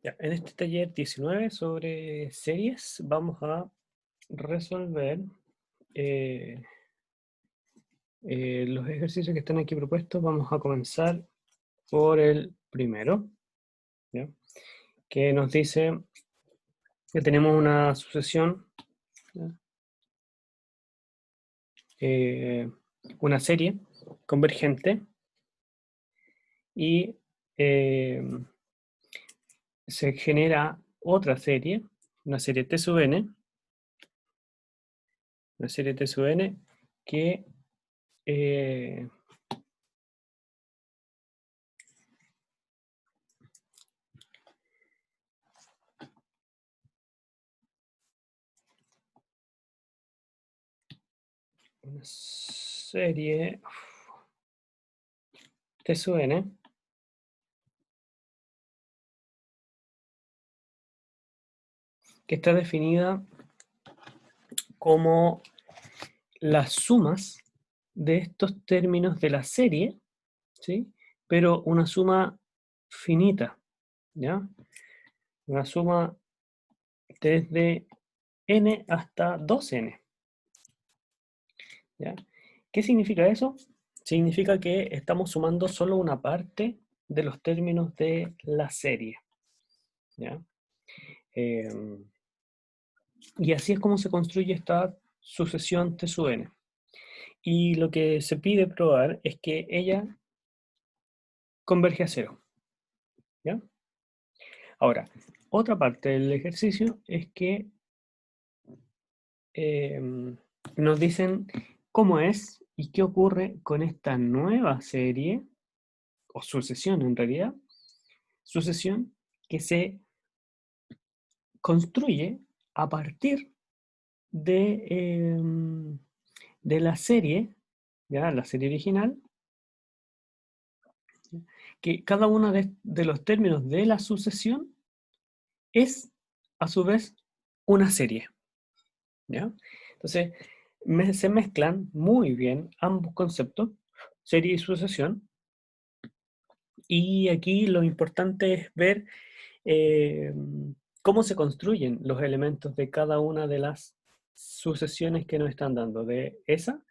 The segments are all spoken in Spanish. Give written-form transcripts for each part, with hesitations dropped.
Ya, en este taller 19 sobre series vamos a resolver eh, los ejercicios que están aquí propuestos. Vamos a comenzar por el primero, ¿ya? Que nos dice que tenemos una sucesión, ¿ya? Una serie convergente y eh, se genera otra serie, una serie T sub n, una serie T sub n que eh, una serie T sub n que está definida como las sumas de estos términos de la serie, ¿sí? Pero una suma finita, ¿ya? Una suma desde n hasta 2n, ¿ya? ¿Qué significa eso? Significa que estamos sumando solo una parte de los términos de la serie, ¿ya? Y así es como se construye esta sucesión T sub n. Y lo que se pide probar es que ella converge a cero, ¿ya? Ahora, otra parte del ejercicio es que nos dicen cómo es y qué ocurre con esta nueva serie, o sucesión en realidad, sucesión que se construye a partir de la serie, ¿ya? La serie original, que cada uno de los términos de la sucesión es, a su vez, una serie, ¿ya? Entonces, se mezclan muy bien ambos conceptos, serie y sucesión, y aquí lo importante es ver eh, cómo se construyen los elementos de cada una de las sucesiones que nos están dando, de esa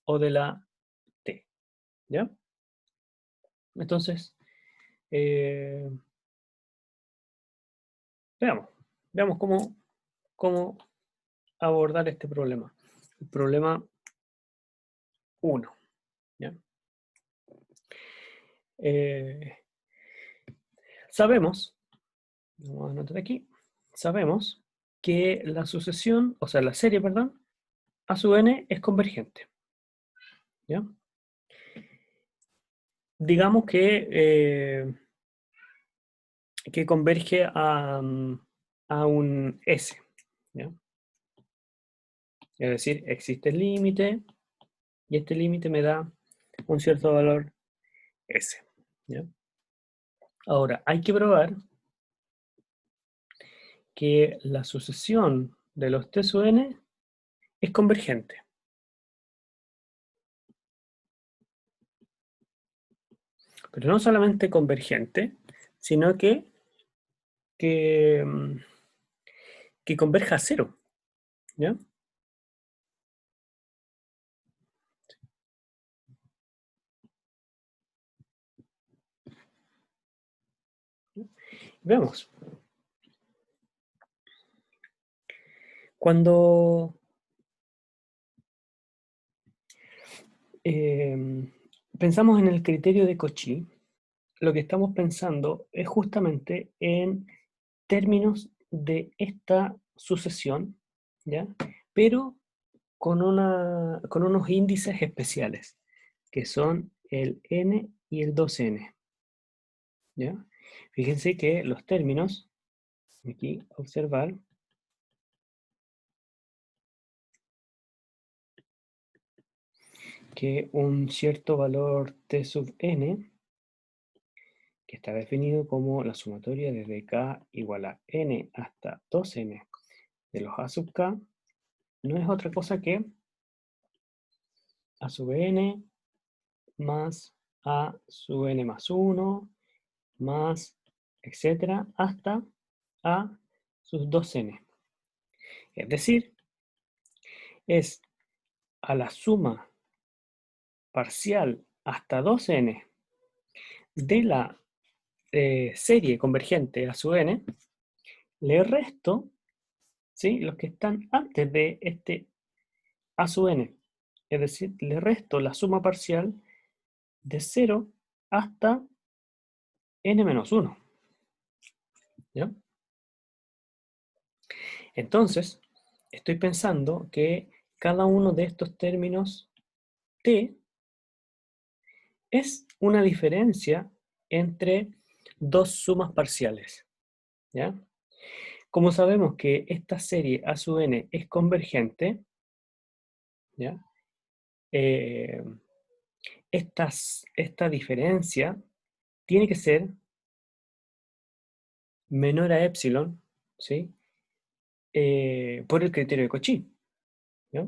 o de la T, ¿ya? Entonces, eh, veamos cómo abordar este problema. El problema 1, ¿ya? Eh, sabemos, vamos a anotar aquí, sabemos que la sucesión, o sea, la serie, perdón, a sub n es convergente, ¿ya? Digamos que converge a un S, ¿ya? Es decir, existe el límite y este límite me da un cierto valor S, ¿ya? Ahora, hay que probar que la sucesión de los T sub n es convergente. Pero no solamente convergente, sino que, mm, que converja a cero, ¿ya? Veamos. Cuando pensamos en el criterio de Cauchy, lo que estamos pensando es justamente en términos de esta sucesión, ¿ya? Pero con unos índices especiales, que son el n y el 2n, ¿ya? Fíjense que los términos, aquí observar, que un cierto valor t sub n, que está definido como la sumatoria desde k igual a n hasta 2n de los a sub k, no es otra cosa que a sub n más a sub n más 1 más etcétera, hasta a sus 2n. Es decir, es a la suma parcial hasta 2n de la serie convergente a su n, le resto, ¿sí?, los que están antes de este a su n. Es decir, le resto la suma parcial de 0 hasta n-1. ¿Ya? Entonces, estoy pensando que cada uno de estos términos t es una diferencia entre dos sumas parciales. ¿Ya? Como sabemos que esta serie a su n es convergente, ¿ya? Esta diferencia tiene que ser menor a epsilon, ¿sí? Por el criterio de Cauchy, ¿ya?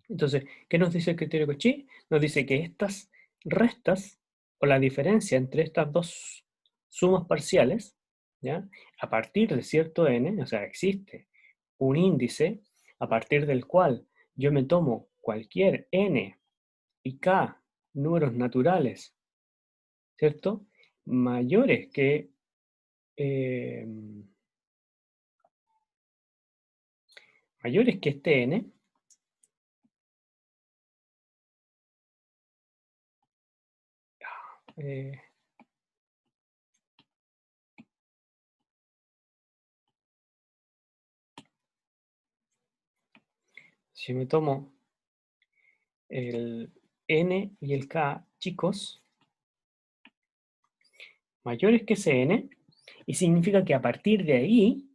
Entonces, ¿qué nos dice el criterio de Cauchy? Nos dice que estas restas, o la diferencia entre estas dos sumas parciales, ¿ya?, a partir de cierto n, o sea, existe un índice a partir del cual yo me tomo cualquier n y k números naturales, ¿cierto?, mayores que eh, este n, eh, si me tomo el n y el k chicos mayores que ese n, y significa que a partir de ahí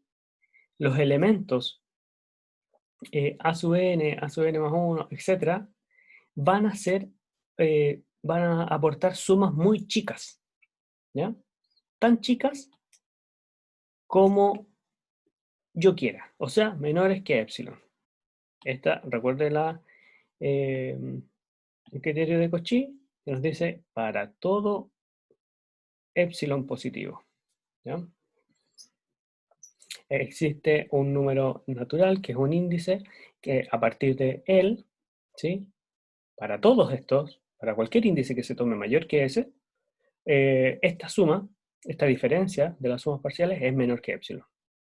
los elementos a sub n, a sub n más 1, etcétera, van a van a aportar sumas muy chicas, ¿ya? Tan chicas como yo quiera, o sea, menores que epsilon. Esta, recuerde el criterio de Cauchy, que nos dice para todo epsilon positivo, ¿ya? Existe un número natural, que es un índice, que a partir de él, ¿sí?, para todos estos, para cualquier índice que se tome mayor que ese, esta suma, esta diferencia de las sumas parciales es menor que epsilon,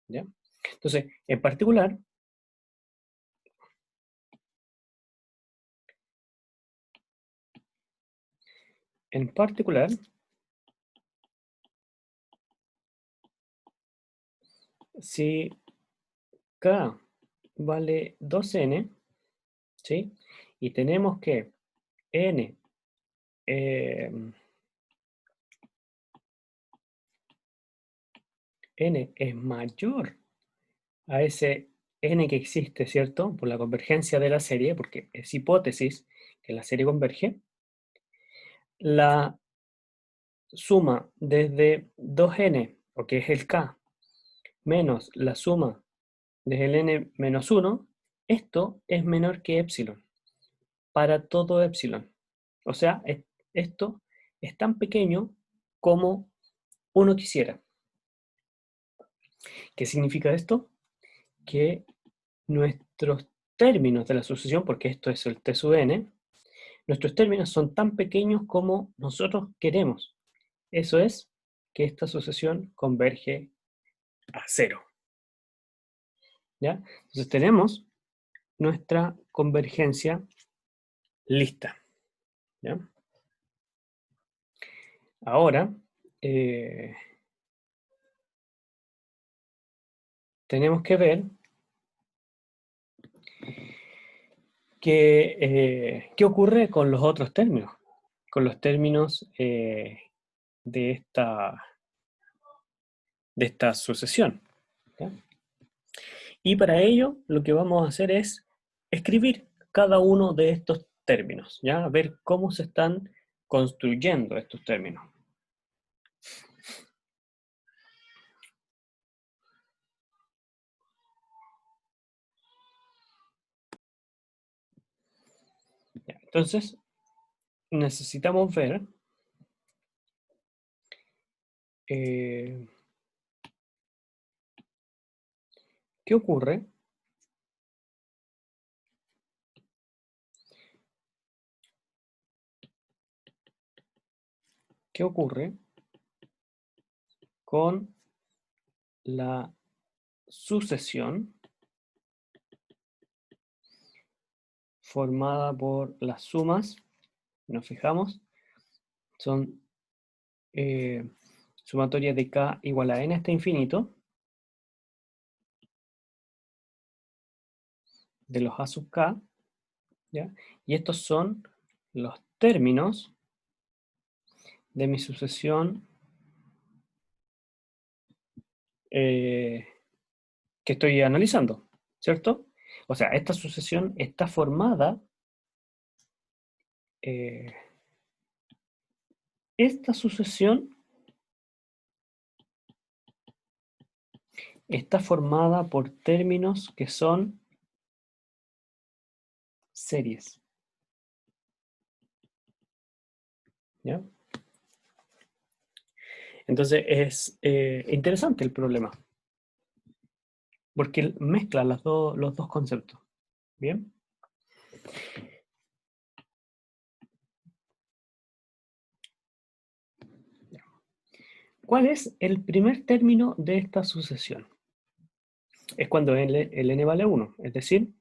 ¿ya? Entonces, en particular, si k vale 2n, ¿sí?, y tenemos que n eh, n es mayor a ese n que existe, ¿cierto?, por la convergencia de la serie, porque es hipótesis que la serie converge, la suma desde 2n, o que es el k, menos la suma desde el n menos 1, esto es menor que epsilon, para todo epsilon. O sea, esto es tan pequeño como uno quisiera. ¿Qué significa esto? Que nuestros términos de la sucesión, porque esto es el T sub n, nuestros términos son tan pequeños como nosotros queremos. Eso es que esta sucesión converge a cero, ¿ya? Entonces tenemos nuestra convergencia lista, ¿ya? Ahora, eh, tenemos que ver qué ocurre con los otros términos, con los términos de esta sucesión, ¿ya? Y para ello, lo que vamos a hacer es escribir cada uno de estos términos, ¿ya? Ver cómo se están construyendo estos términos. ¿Ya? Entonces, necesitamos ver ¿qué ocurre? ¿Qué ocurre con la sucesión formada por las sumas? Nos fijamos, son sumatorias de k igual a n hasta infinito de los a sub k, ¿ya? Y estos son los términos de mi sucesión que estoy analizando, ¿cierto? O sea, esta sucesión está formada, esta sucesión está formada por términos que son series, ¿ya? Entonces es interesante el problema, porque mezcla los dos conceptos, ¿bien? ¿Cuál es el primer término de esta sucesión? Es cuando el n vale 1, es decir,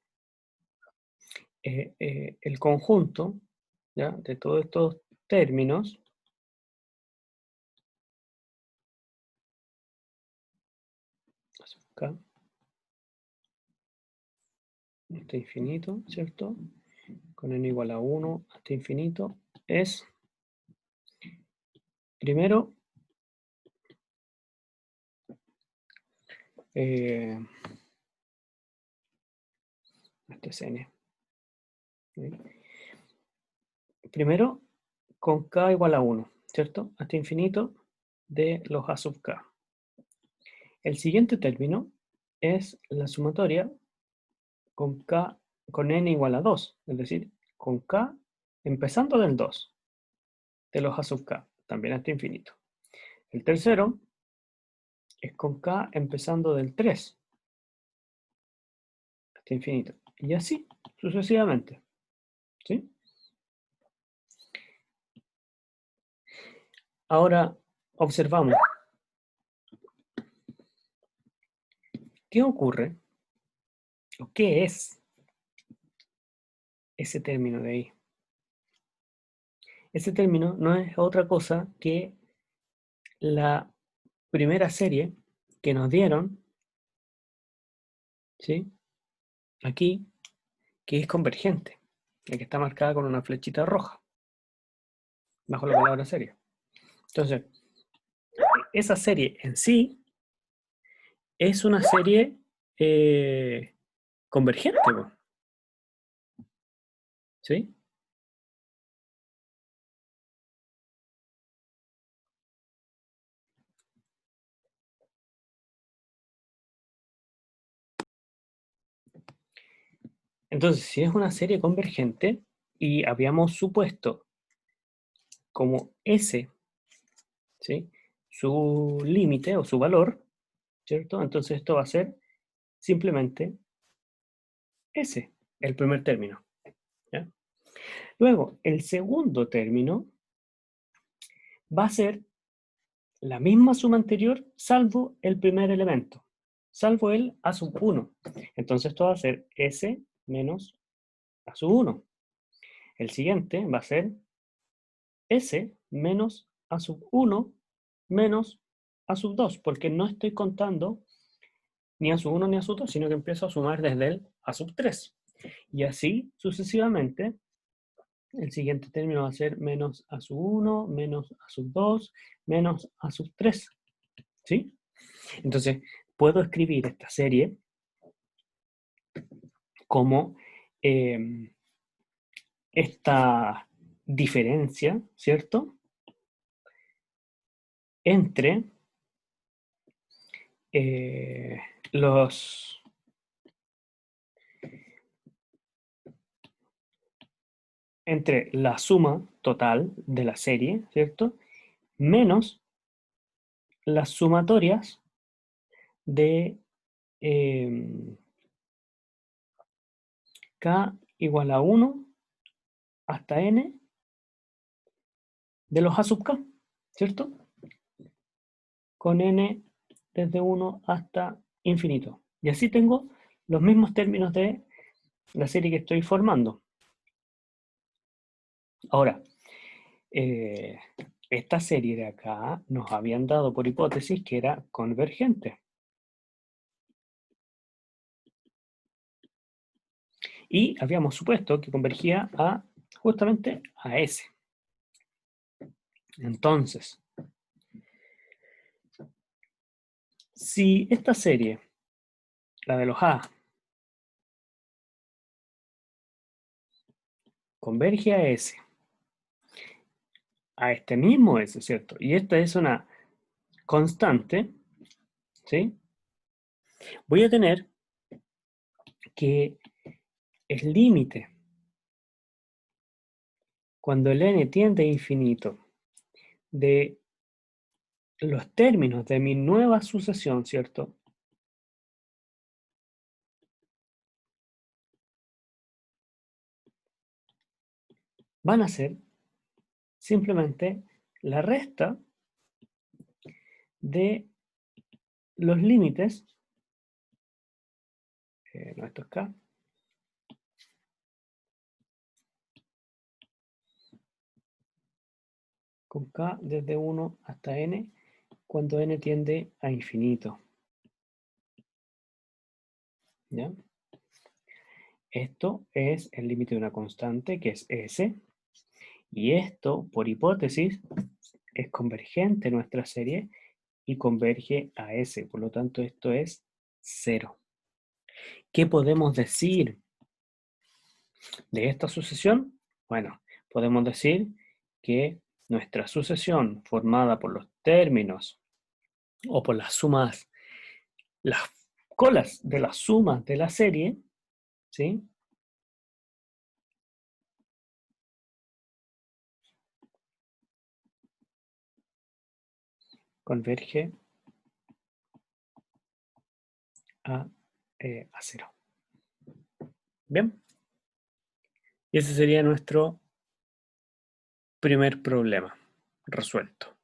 el conjunto, ¿ya?, de todos estos términos acá, hasta infinito, ¿cierto? Con n igual a 1 hasta infinito, es primero este es n. ¿Sí? Primero con k igual a 1, ¿cierto? Hasta infinito de los a sub k. El siguiente término es la sumatoria con k, con n igual a 2, es decir, con k empezando del 2, de los a sub k, también hasta infinito. El tercero es con k empezando del 3, hasta infinito. Y así, sucesivamente. ¿Sí? Ahora, observamos. ¿Qué ocurre? ¿O qué es ese término de ahí? Ese término no es otra cosa que la primera serie que nos dieron, ¿sí?, aquí, que es convergente, la que está marcada con una flechita roja, bajo la palabra serie. Entonces, esa serie en sí es una serie convergente, ¿sí? Entonces, si es una serie convergente y habíamos supuesto como S, ¿sí?, su límite o su valor, ¿cierto? Entonces esto va a ser simplemente S, el primer término, ¿ya? Luego, el segundo término va a ser la misma suma anterior, salvo el primer elemento, salvo el a sub 1. Entonces esto va a ser S menos a sub 1. El siguiente va a ser S menos a sub 1 menos a sub 2, porque no estoy contando ni a sub 1 ni a sub 2, sino que empiezo a sumar desde el a sub 3. Y así sucesivamente, el siguiente término va a ser menos a sub 1, menos a sub 2, menos a sub 3. ¿Sí? Entonces, puedo escribir esta serie como esta diferencia, ¿cierto?, entre eh, los entre la suma total de la serie, ¿cierto?, menos las sumatorias de k igual a 1 hasta n de los a sub k, ¿cierto? Con n desde 1 hasta infinito. Y así tengo los mismos términos de la serie que estoy formando. Ahora, esta serie de acá nos habían dado por hipótesis que era convergente. Y habíamos supuesto que convergía a justamente a S. Entonces, si esta serie, la de los A, converge a S, a este mismo S, ¿cierto? Y esta es una constante, ¿sí? Voy a tener que el límite, cuando el n tiende a infinito, de los términos de mi nueva sucesión, ¿cierto? Van a ser simplemente la resta de los límites, no, esto es K, con K desde 1 hasta n, cuando n tiende a infinito. ¿Ya? Esto es el límite de una constante, que es S, y esto, por hipótesis, es convergente en nuestra serie y converge a S. Por lo tanto, esto es 0. ¿Qué podemos decir de esta sucesión? Bueno, podemos decir que nuestra sucesión formada por los términos o por las sumas, las colas de las sumas de la serie, ¿sí? Converge a 0. Bien, y ese sería nuestro primer problema resuelto.